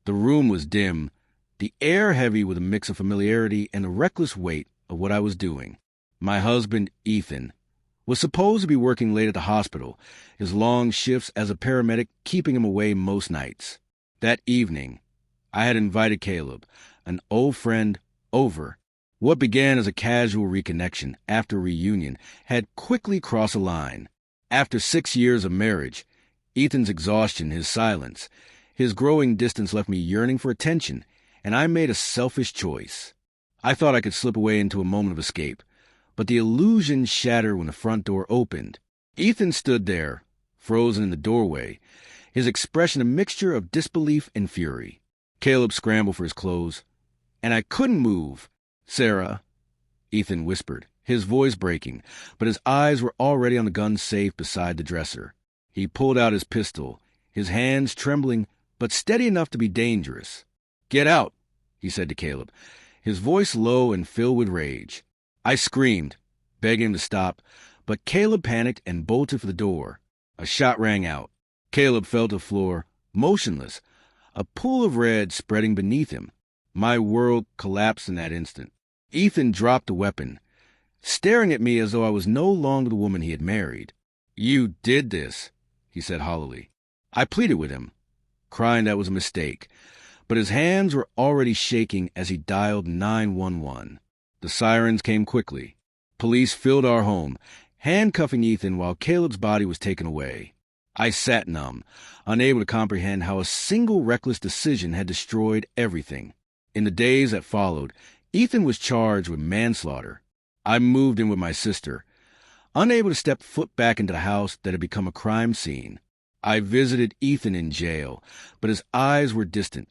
The room was dim, the air heavy with a mix of familiarity and the reckless weight of what I was doing. My husband, Ethan, was supposed to be working late at the hospital, his long shifts as a paramedic keeping him away most nights. That evening, I had invited Caleb, an old friend, over. What began as a casual reconnection after a reunion had quickly crossed a line. After 6 years of marriage, Ethan's exhaustion, his silence, his growing distance left me yearning for attention, and I made a selfish choice. I thought I could slip away into a moment of escape, but the illusion shattered when the front door opened. Ethan stood there, frozen in the doorway, his expression a mixture of disbelief and fury. Caleb scrambled for his clothes, and I couldn't move. "Sarah," Ethan whispered, his voice breaking, but his eyes were already on the gun safe beside the dresser. He pulled out his pistol, his hands trembling, but steady enough to be dangerous. "Get out," he said to Caleb, his voice low and filled with rage. I screamed, begging him to stop, but Caleb panicked and bolted for the door. A shot rang out. Caleb fell to the floor, motionless, a pool of red spreading beneath him. My world collapsed in that instant. Ethan dropped the weapon, staring at me as though I was no longer the woman he had married. "You did this," he said hollowly. I pleaded with him, crying that was a mistake, but his hands were already shaking as he dialed 911. The sirens came quickly. Police filled our home, handcuffing Ethan while Caleb's body was taken away. I sat numb, unable to comprehend how a single reckless decision had destroyed everything. In the days that followed, Ethan was charged with manslaughter. I moved in with my sister, unable to step foot back into the house that had become a crime scene. I visited Ethan in jail, but his eyes were distant,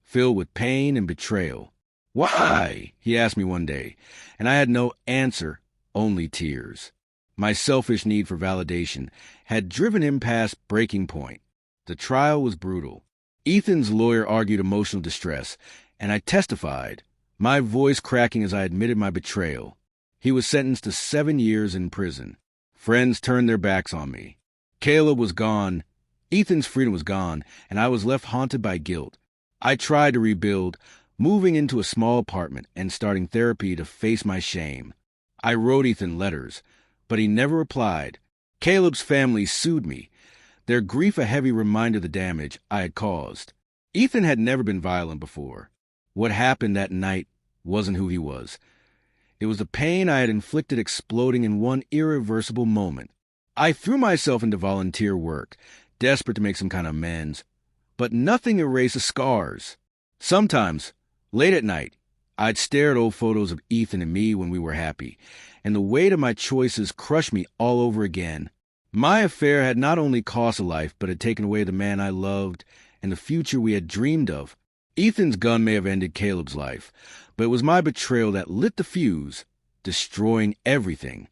filled with pain and betrayal. "Why?" he asked me one day, and I had no answer, only tears. My selfish need for validation had driven him past breaking point. The trial was brutal. Ethan's lawyer argued emotional distress, and I testified, my voice cracking as I admitted my betrayal. He was sentenced to 7 years in prison. Friends turned their backs on me. Caleb was gone, Ethan's freedom was gone, and I was left haunted by guilt. I tried to rebuild, moving into a small apartment and starting therapy to face my shame. I wrote Ethan letters, but he never replied. Caleb's family sued me, their grief a heavy reminder of the damage I had caused. Ethan had never been violent before. What happened that night wasn't who he was. It was the pain I had inflicted exploding in one irreversible moment. I threw myself into volunteer work, desperate to make some kind of amends, but nothing erased the scars. Sometimes, late at night, I'd stare at old photos of Ethan and me when we were happy, and the weight of my choices crushed me all over again. My affair had not only cost a life, but had taken away the man I loved and the future we had dreamed of. Ethan's gun may have ended Caleb's life, but it was my betrayal that lit the fuse, destroying everything.